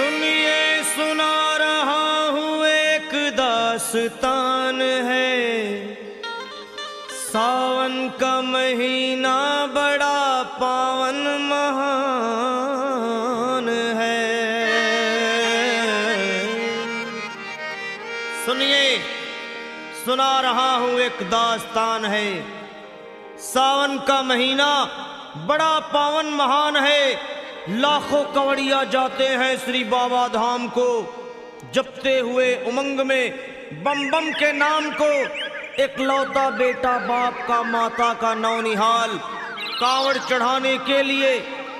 सुनिए सुना रहा हूँ एक दास्तान है। सावन का महीना बड़ा पावन महान है। सुनिए सुना रहा हूँ एक दास्तान है। सावन का महीना बड़ा पावन महान है। लाखों कवड़िया जाते हैं श्री बाबा धाम को, जपते हुए उमंग में बम बम के नाम को। एक लौता बेटा बाप का माता का नौनिहाल, कांवड़ चढ़ाने के लिए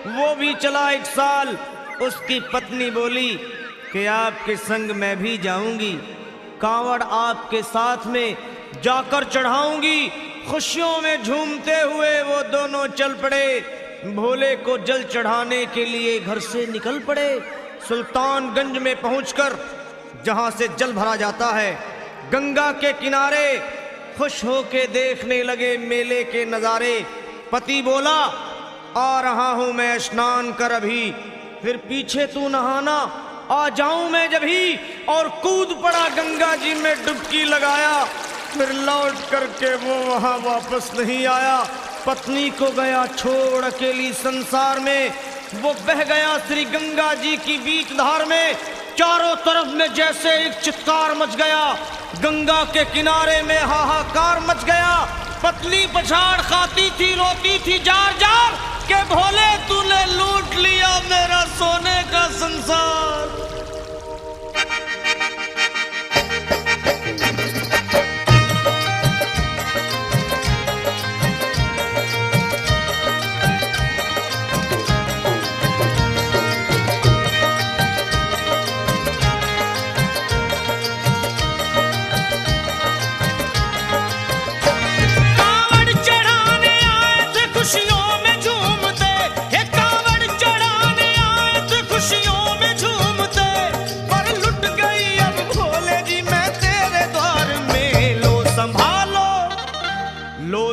वो भी चला 1 साल। उसकी पत्नी बोली कि आपके संग मैं भी जाऊंगी, कांवड़ आपके साथ में जाकर चढ़ाऊंगी। खुशियों में झूमते हुए वो दोनों चल पड़े। भोले को जल चढ़ाने के लिए घर से निकल पड़े। सुल्तानगंज में पहुंचकर जहां से जल भरा जाता है, गंगा के किनारे खुश होके देखने लगे मेले के नजारे। पति बोला आ रहा हूं मैं स्नान कर अभी, फिर पीछे तू नहाना आ जाऊं मैं जभी। और कूद पड़ा गंगा जी में डुबकी लगाया। फिर लौट करके वो वहां वापस नहीं आया। पत्नी को गया छोड़ अकेली संसार में। वो बह गया श्री गंगा जी की बीच धार में। चारों तरफ में जैसे एक चित्कार मच गया, गंगा के किनारे में हाहाकार मच गया। पत्नी पछाड़ खाती थी, रोती थी जार जार के भोले तूने लूट लिया मेरा सोने का संसार।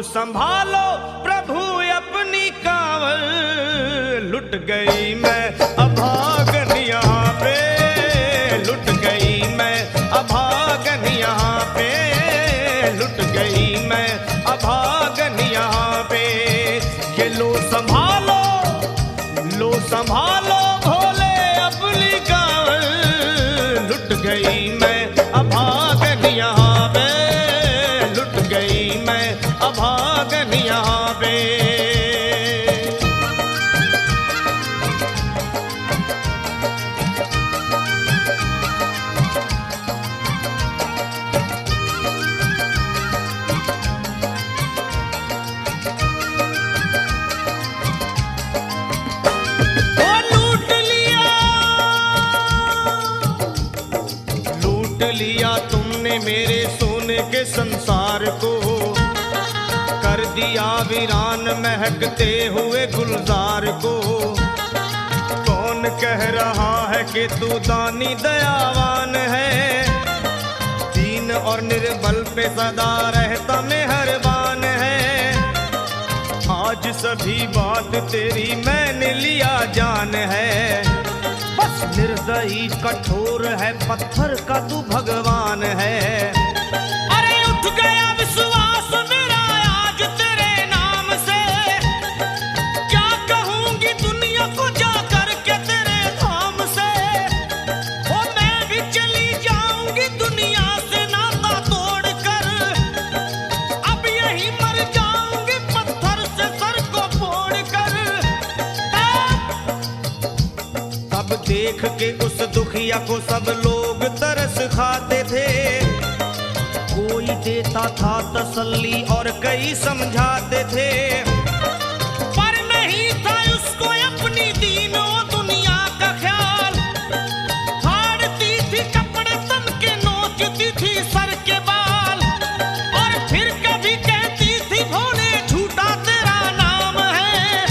संभालो प्रभु अपनी कांवड़, लुट गई मैं अभागन यहाँ पे, लुट गई मैं अभागन यहाँ पे, लुट गई मैं अभागन यहाँ पे। ये लो संभालो भोले अपनी कांवड़, लुट गई मैं अभागन यहाँ पे, लुट गई मैं अभागन यहाँ पे। लूट लिया तुमने मेरे सोने के संसार को, कर दिया वीरान महकते हुए गुलजार को। कौन कह रहा है कि तू दानी दयावान है, दीन और निर्बल पे सदा रहता मेहरबान है। आज सभी बात तेरी मैंने लिया जान है, बस निर्दयी कठोर है पत्थर का तू भगवान है। अरे उठ गया विश्वास मेरा आज तेरे नाम से, क्या कहूंगी दुनिया को जाकर के तेरे धाम से। ओ मैं भी चली जाऊंगी दुनिया से नाता तोड़कर, अब यही मर जाऊंगी पत्थर से सर को फोड़कर। तब देख के उस दुखिया को सब लोग तरस खाते थे, कोई देता था तसल्ली और कई समझाते थे। पर नहीं था उसको अपनी दीनों दुनिया का ख्याल, फाड़ती थी कपड़े तन के, नोचती थी सर के बाल। और फिर कभी कहती थी भोले झूठा तेरा नाम है,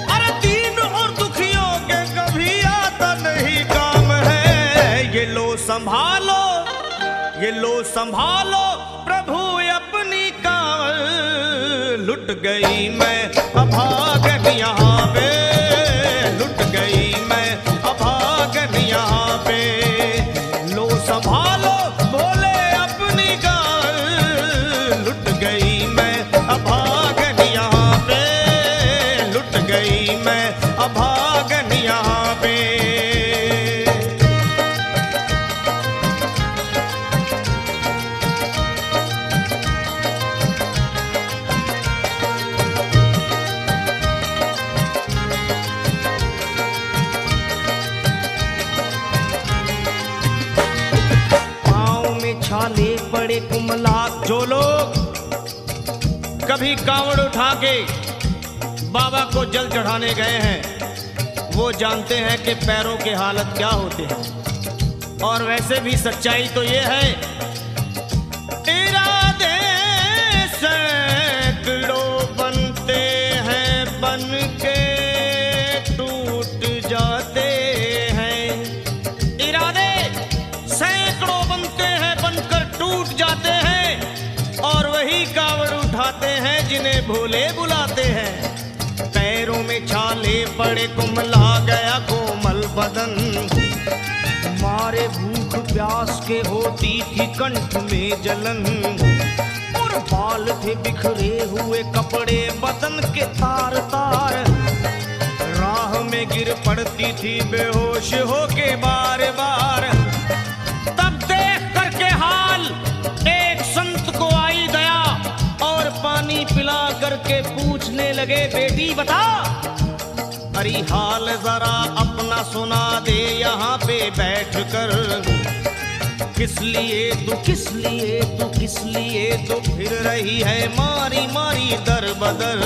अरे दीन और दुखियों के कभी आता नहीं काम है। ये लो संभालो प्रभु अपनी कांवड़, लुट गई मैं अभागन यहाँ पे, लुट गई मैं अभागन यहाँ पड़े कुमला। जो लोग कभी कांवड़ उठा के बाबा को जल चढ़ाने गए हैं वो जानते हैं कि पैरों के हालत क्या होते हैं। और वैसे भी सच्चाई तो ये है, इरादे सैकड़ों बनते हैं बन के टूट जाते हैं। इरादे सैकड़ों बनते हैं बनकर टूट जाते हैं। और वही कावड़ उठाते हैं जिन्हें भोले बुलाते हैं। पैरों में छाले पड़े कुमला गया कोमल बदन। मारे भूख प्यास के होती थी कंठ में जलन। और बाल थे बिखरे हुए कपड़े बदन के तार तार। राह में गिर पड़ती थी बेहोश होके बार बार। तब देख करके हाल एक संत को आई दया और पानी पिला करके पूछने लगे, बेटी बता अरे हाल जरा अपना सुना दे यहाँ पे बैठ कर। किस लिए तू किस लिए तू किस लिए तो फिर रही है मारी मारी दर बदर।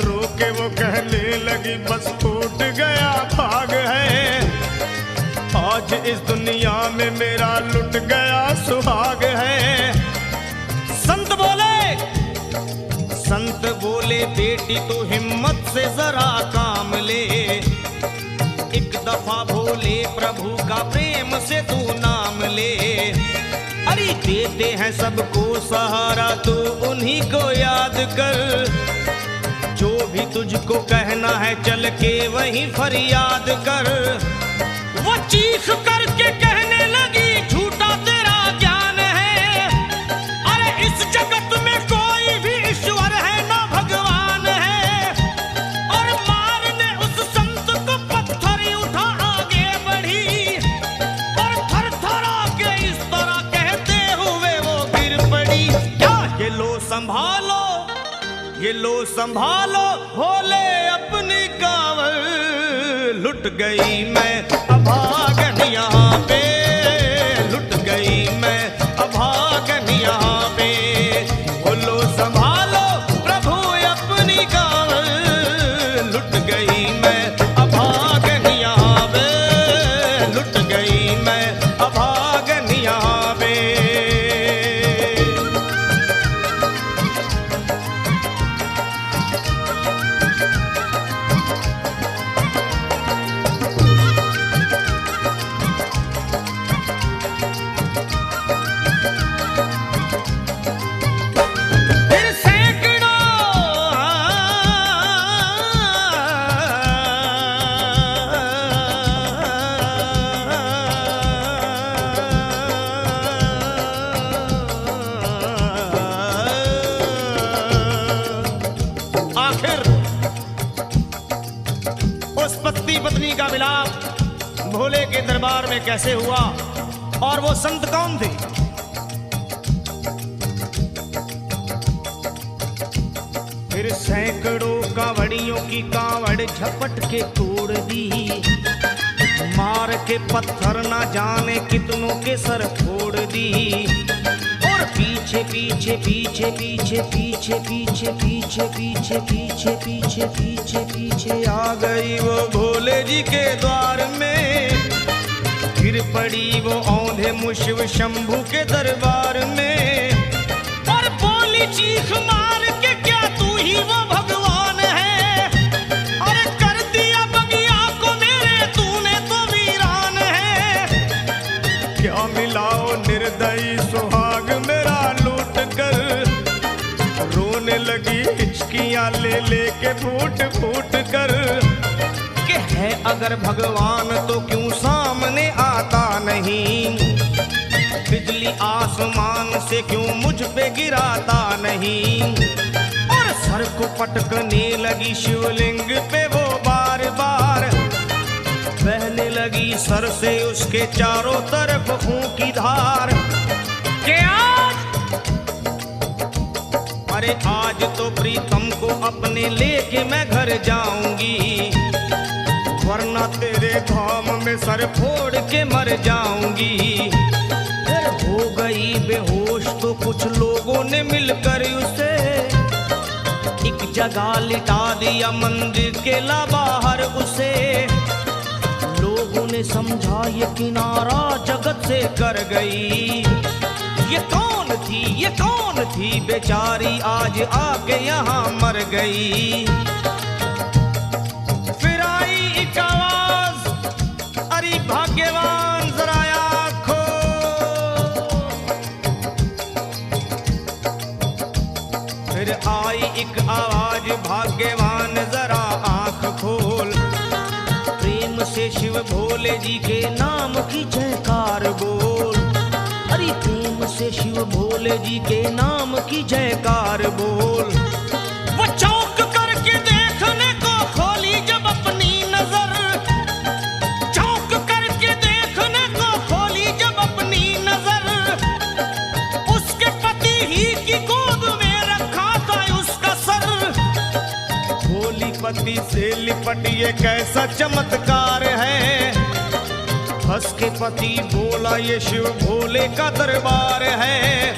रोके वो कहने लगी बस टूट गया भाग है। आज इस दुनिया में मेरा लुट गया सुहाग है। संत बोले बेटी तू हिम्मत से जरा काम ले। एक दफा भोले प्रभु का प्रेम से तू नाम ले। अरे देते हैं सबको सहारा तू उन्हीं को याद कर। जो भी तुझको कहना है चल के वहीं फरियाद कर। वो चीख करके कहने लगी झूठा तेरा ज्ञान है। अरे इस जगत में कोई भी ईश्वर है ना भगवान है। और मारने उस संत को पत्थर उठा आगे बढ़ी। और थर थर के इस तरह कहते हुए वो गिर पड़ी। क्या ये लो संभालो ये लो संभालो भोले अपनी कांवड़। लुट गई मैं अभागन यहाँ पे। लुट गई मैं अभागन यहाँ पे। बोलो संभालो प्रभु अपनी कांवड़। लुट गई मैं अभागन यहाँ पे। लुट गई मैं अभागन यहाँ पे। पत्नी का मिलाप भोले के दरबार में कैसे हुआ और वो संत कौन थे? फिर सैकड़ों कांवड़ियों की कांवड़ झपट के तोड़ दी। मार के पत्थर ना जाने कितनों के सर फोड़ दी। और पीछे पीछे पीछे पीछे पीछे पीछे पीछे पीछे पीछे पीछे पीछे पीछे आ गई वो भोले जी के द्वार में। गिर पड़ी वो औंधे मुशिव शंभू के दरबार में। और बोली चीख मार के क्या तू ही वो भगवान है? अरे कर दिया बगिया को मेरे तूने तो वीरान है। क्या मिलाओ निर्दयी सुहाग मेरा लूट कर। रोने लगी हिचकियां ले लेके फूट फूट कर। कि है अगर भगवान तो क्यों सामने आता नहीं? बिजली आसमान से क्यों मुझ पे गिराता नहीं? और सर को पटकने लगी शिवलिंग पे वो बार बार। बहने लगी सर से उसके चारों तरफ खून की धार। के अरे आज तो प्रीतम को अपने लेके मैं घर जाऊंगी। वरना तेरे धाम में सर फोड़ के मर जाऊंगी। फिर हो गई गई बेहोश तो कुछ लोगों ने मिलकर उसे एक जगह लिटा दिया मंदिर के ला बाहर उसे। लोगों ने समझा ये किनारा जगत से कर गई। ये कौन थी बेचारी आज आके यहाँ मर गई। फिर आई एक आवाज, अरे भाग्यवान जरा आँखो। फिर आई एक आवाज, भाग्यवान जरा आँख खोल। प्रेम से शिव भोले जी के नाम की जयकार बोल। अरे प्रेम से शिव भोले जी के नाम की जयकार बोल। वो चौंक करके देखने को खोली जब अपनी नजर, चौंक करके देखने को खोली जब अपनी नजर। उसके पति ही की गोद में रखा था उसका सर। भोली पति से लिपट ये कैसा चमत्कार है। हंस के पति बोला ये शिव भोले का दरबार है।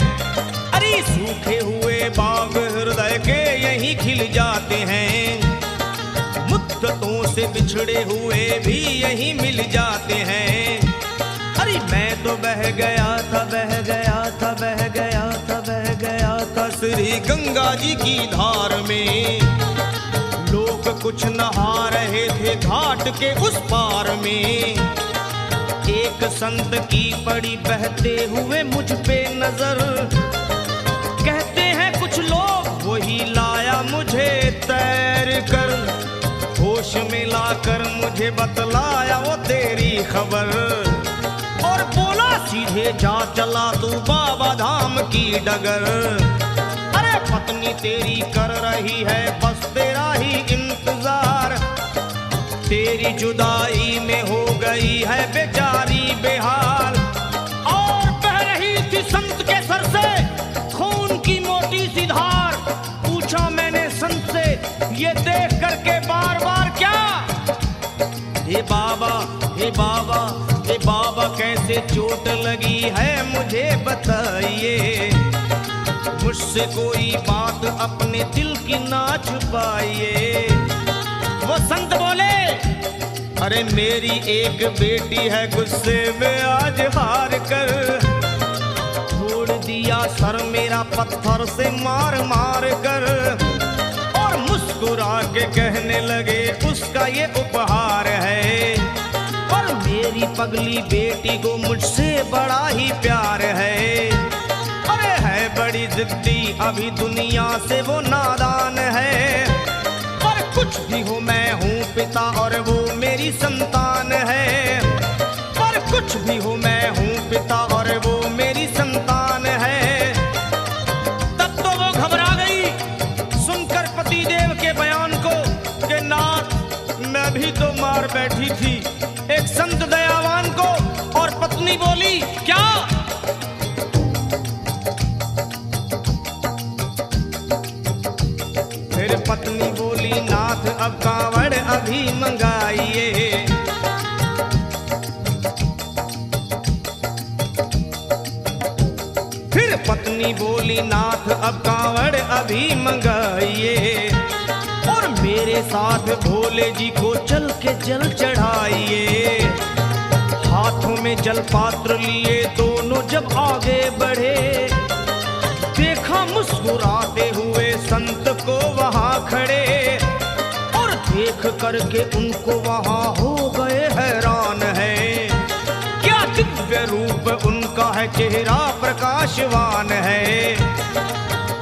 अरे सूखे हुए बाग हृदय के यहीं खिल जाते हैं। मुद्दतों से बिछड़े हुए भी यहीं मिल जाते हैं। अरे मैं तो बह गया था श्री गंगा जी की धार में। लोग कुछ नहा रहे थे घाट के उस पार में। एक संत की पड़ी बहते हुए मुझ पे नजर। कहते हैं कुछ लोग वही लाया मुझे तैर कर। होश में लाकर मुझे बतलाया वो तेरी खबर। और बोला सीधे जा चला तू बाबा धाम की डगर। अरे पत्नी तेरी कर रही है बस तेरा ही इंतजार। तेरी जुदाई में हो गई है बेचारी बेहाल। और बह रही थी संत के सर से खून की मोटी सी धार। पूछा मैंने संत से ये देख करके बार बार क्या। हे बाबा हे बाबा हे बाबा कैसे चोट लगी है मुझे बताइए। मुझसे कोई बात अपने दिल की ना छुपाइए। वो संत बोले अरे मेरी एक बेटी है गुस्से में आज हार कर। छोड़ दिया सर मेरा पत्थर से मार मार कर। और मुस्कुरा के कहने लगे उसका ये उपहार है। और मेरी पगली बेटी को मुझसे बड़ा ही प्यार है। अरे है बड़ी जिद्दी अभी दुनिया से वो नादान है। कुछ भी हो मैं हूँ पिता और वो मेरी संतान है। पर कुछ भी हो मैं हूँ पिता और वो मेरी संतान है। तब तो वो घबरा गई सुनकर पति देव के बयान को कि नाथ मैं भी तो मार बैठी थी एक संत दयावान को। और पत्नी बोली क्या। फिर पत्नी बोली नाथ अब कांवड़ अभी मंगाइए। फिर पत्नी बोली नाथ अब कांवड़ अभी मंगाइए। और मेरे साथ भोले जी को चल के जल चढ़ाइए। हाथों में जल पात्र लिए दोनों जब आगे बढ़े। देखा मुस्कुराते हुए संत को वहां खड़े। और देख करके उनको वहां हो गए हैरान है। क्या दिव्य रूप उनका है चेहरा प्रकाशवान है।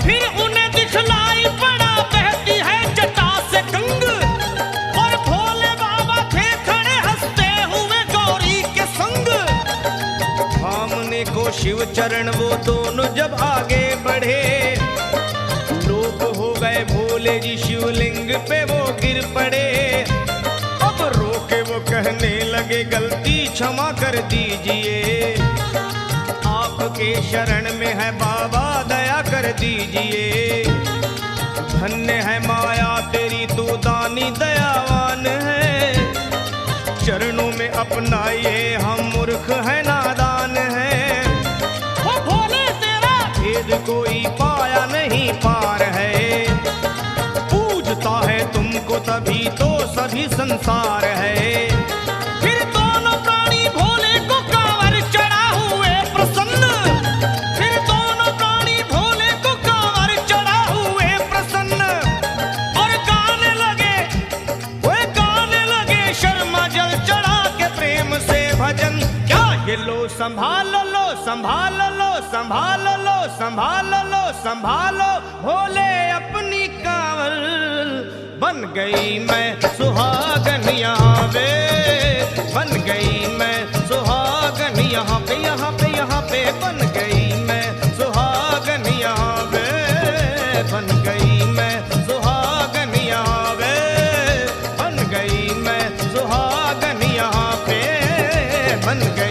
फिर उन्हें दिखलाई पड़ा बहती है जटा से गंग। और भोले बाबा थे खड़े हंसते हुए गौरी के संग। सामने को शिव चरण वो दोनों जब आगे बढ़े। लोग हो गए भोले जी शिवलिंग पे वो गिर पड़े। अब रोके वो कहने लगे गलती क्षमा कर दीजिए। आपके शरण में है बाबा दया कर दीजिए। धन्य है माया तेरी तू दानी दयावान है। चरणों में अपनाइए हम मूर्ख है नादान है। ओ तभी तो सभी संसार है। फिर दोनों प्राणी भोले को कांवर चढ़ा हुए प्रसन्न, फिर दोनों प्राणी भोले को कांवर चढ़ा हुए प्रसन्न, और गाने लगे शर्मा जल चढ़ा के प्रेम से भजन। क्या ये लो संभाल लो संभाल लो संभाल लो संभाल लो संभालो भोले अपनी कांवर, बन गई मैं सुहागन यहाँ पे, बन गई मैं सुहागन यहाँ पे, यहाँ पे यहाँ पे बन गई मैं सुहागन यहाँ पे, बन गई मैं सुहागन यहाँ पे, बन गई मैं सुहागन यहाँ पे, बन गई